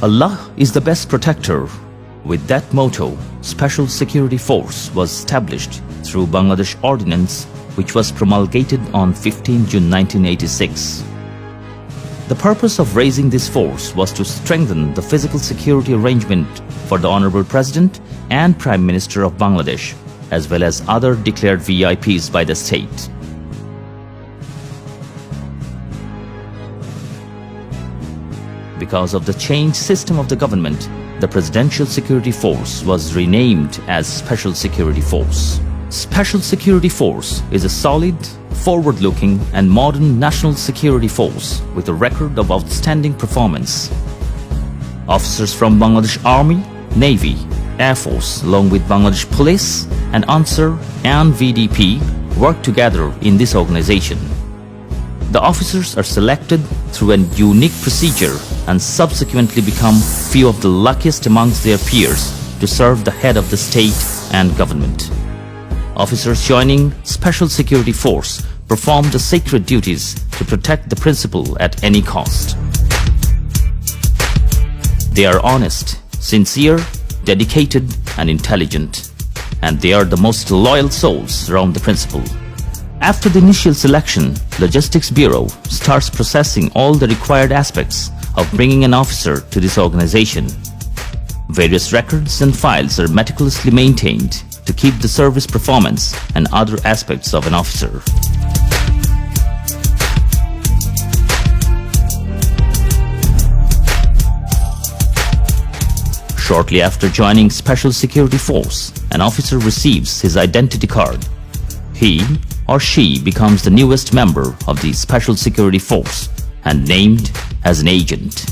Allah is the best protector. With that motto, Special Security Force was established through Bangladesh Ordinance, which was promulgated on 15 June 1986. The purpose of raising this force was to strengthen the physical security arrangement for the Honorable President and Prime Minister of Bangladesh, as well as other declared VIPs by the state. Because of the changed system of the government, the Presidential Security Force was renamed as Special Security Force. Special Security Force is a solid, forward-looking and modern national security force with a record of outstanding performance. Officers from Bangladesh Army, Navy, Air Force along with Bangladesh Police and Ansar and VDP work together in this organization. The officers are selected through a unique procedure and subsequently become few of the luckiest amongst their peers to serve the head of the state and government. Officers joining Special Security Force perform the sacred duties to protect the principal at any cost. They are honest, sincere, dedicated and intelligent, and they are the most loyal souls around the principal. After the initial selection, Logistics Bureau starts processing all the required aspects of bringing an officer to this organization. Various records and files are meticulously maintained to keep the service performance and other aspects of an officer. Shortly after joining Special Security Force, an officer receives his identity card. He or she becomes the newest member of the Special Security Force and named as an agent.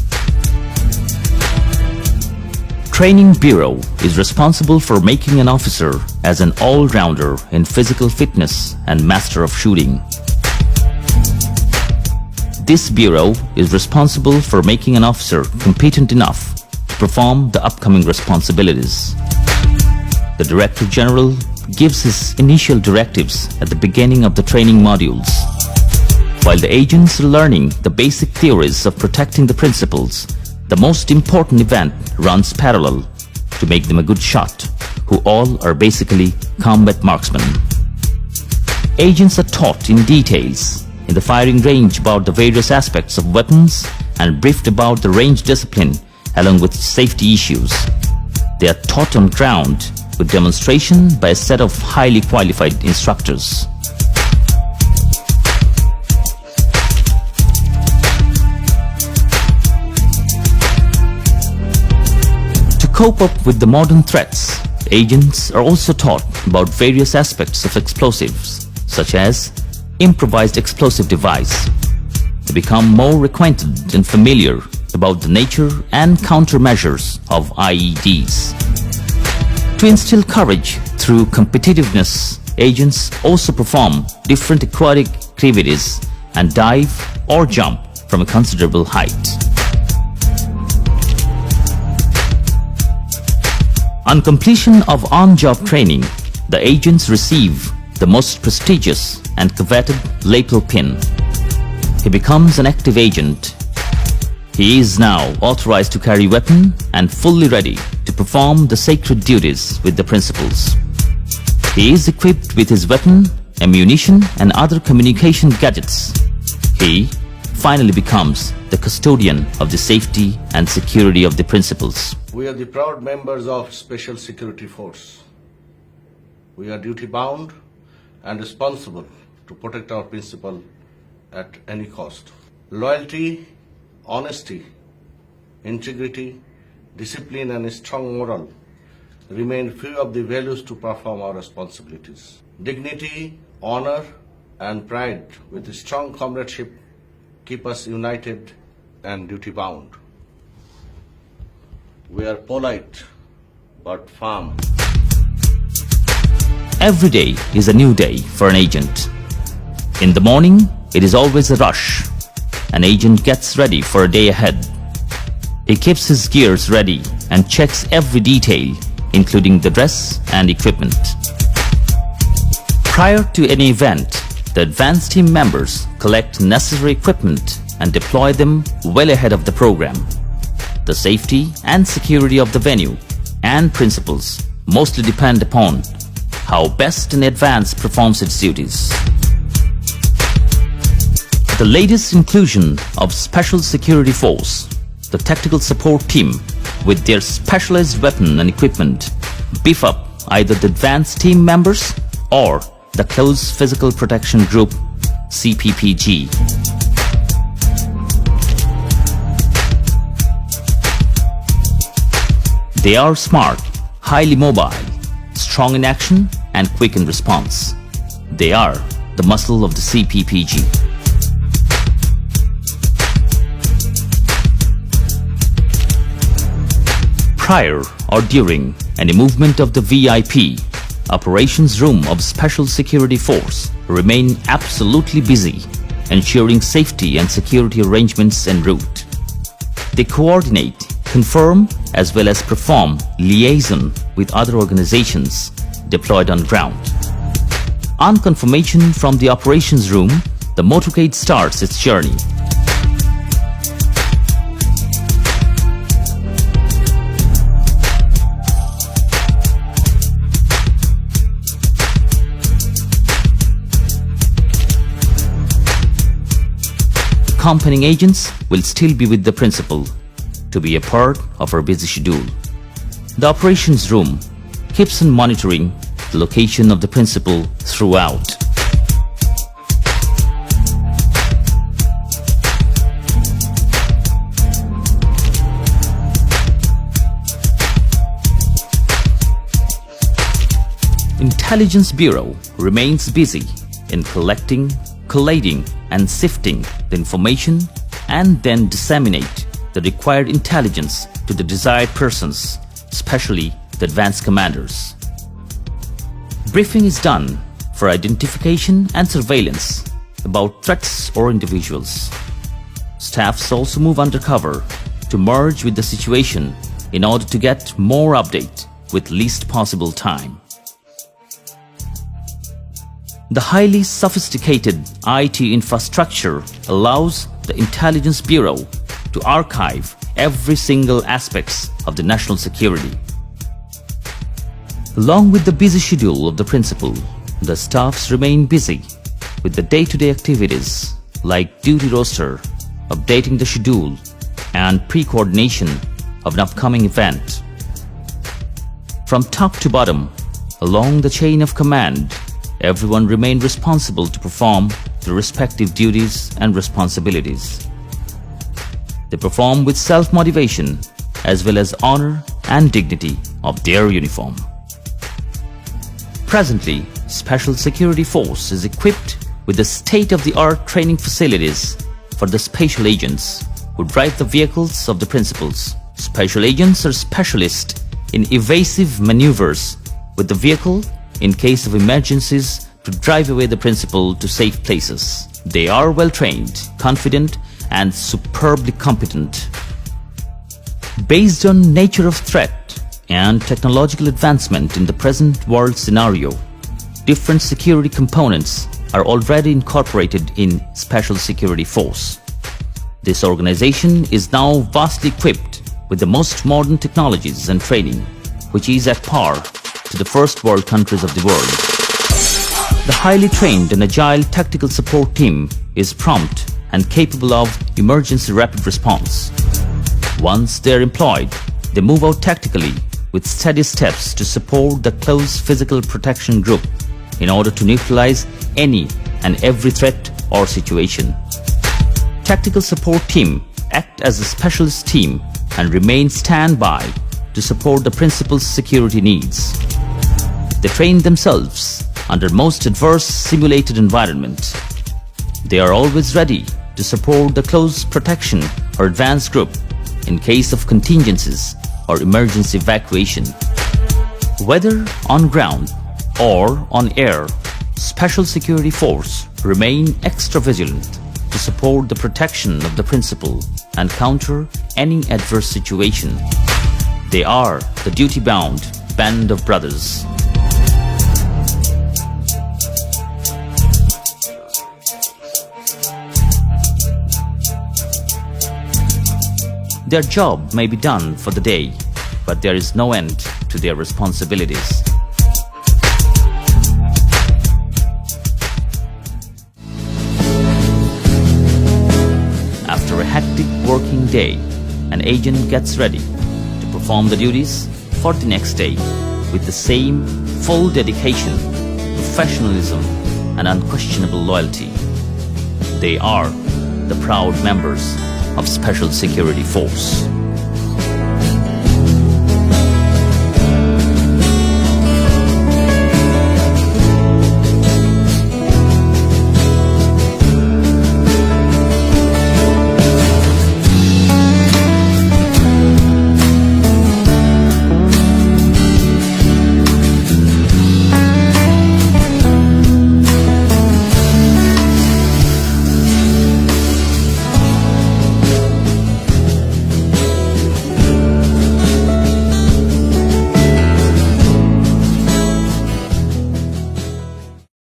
Training Bureau is responsible for making an officer as an all-rounder in physical fitness and master of shooting. This bureau is responsible for making an officer competent enough to perform the upcoming responsibilities. The Director General gives his initial directives at the beginning of the training modules. While the agents are learning the basic theories of protecting the principals, the most important event runs parallel to make them a good shot, who all are basically combat marksmen. Agents are taught in details in the firing range about the various aspects of weapons and briefed about the range discipline along with safety issues. They are taught on ground with demonstration by a set of highly qualified instructors. To cope up with the modern threats, agents are also taught about various aspects of explosives, such as improvised explosive device. They become more acquainted and familiar about the nature and countermeasures of IEDs. To instill courage through competitiveness, agents also perform different aquatic activities and dive or jump from a considerable height. On completion of on-job training, the agents receive the most prestigious and coveted lapel pin. He becomes an active agent. He is now authorized to carry weapon and fully ready to perform the sacred duties with the principals. He is equipped with his weapon, ammunition and other communication gadgets. He finally becomes the custodian of the safety and security of the principals. We are the proud members of Special Security Force. We are duty-bound and responsible to protect our principal at any cost. Loyalty, honesty, integrity, discipline and strong moral remain few of the values to perform our responsibilities. Dignity, honor and pride with strong comradeship keep us united and duty-bound. We are polite but firm. Every day is a new day for an agent. In the morning, it is always a rush. An agent gets ready for a day ahead. He keeps his gears ready and checks every detail, including the dress and equipment. Prior to any event, the advanced team members collect necessary equipment and deploy them well ahead of the program. The safety and security of the venue and principals mostly depend upon how best an advance performs its duties. The latest inclusion of Special Security Force, the tactical support team, with their specialized weapon and equipment, beef up either the advanced team members or the Close Physical Protection Group (CPPG). They are smart, highly mobile, strong in action, and quick in response. They are the muscle of the CPPG. Prior or during any movement of the VIP, operations room of Special Security Force remain absolutely busy, ensuring safety and security arrangements en route. They coordinate, confirm, as well as perform liaison with other organizations deployed on ground. On confirmation from the operations room, the motorcade starts its journey. Accompanying agents will still be with the principal to be a part of our busy schedule. The operations room keeps on monitoring the location of the principal throughout. Intelligence Bureau remains busy in collecting, collating, and sifting the information and then disseminate the required intelligence to the desired persons, especially the advanced commanders. Briefing is done for identification and surveillance about threats or individuals. Staffs also move undercover to merge with the situation in order to get more update with least possible time. The highly sophisticated IT infrastructure allows the Intelligence Bureau to archive every single aspects of the national security. Along with the busy schedule of the principal, the staffs remain busy with the day-to-day activities like duty roster, updating the schedule, and pre-coordination of an upcoming event. From top to bottom, along the chain of command, everyone remain responsible to perform their respective duties and responsibilities. They perform with self-motivation as well as honor and dignity of their uniform. Presently, Special Security Force is equipped with the state-of-the-art training facilities for the special agents who drive the vehicles of the principals. Special agents are specialists in evasive maneuvers with the vehicle in case of emergencies to drive away the principal to safe places. They are well trained, confident, and superbly competent. Based on nature of threat and technological advancement in the present world scenario, different security components are already incorporated in Special Security Force. This organization is now vastly equipped with the most modern technologies and training, which is at par to the first world countries of the world. The highly trained and agile tactical support team is prompt and capable of emergency rapid response. Once they are employed, they move out tactically with steady steps to support the Close Physical Protection Group in order to neutralize any and every threat or situation. Tactical support team act as a specialist team and remain standby to support the principal's security needs. They train themselves under most adverse simulated environment. They are always ready to support the close protection or advanced group in case of contingencies or emergency evacuation. Whether on ground or on air, Special Security Force remain extra vigilant to support the protection of the principal and counter any adverse situation. They are the duty-bound band of brothers. Their job may be done for the day, but there is no end to their responsibilities. After a hectic working day, an agent gets ready to perform the duties for the next day with the same full dedication, professionalism, and unquestionable loyalty. They are the proud members of Special Security Force.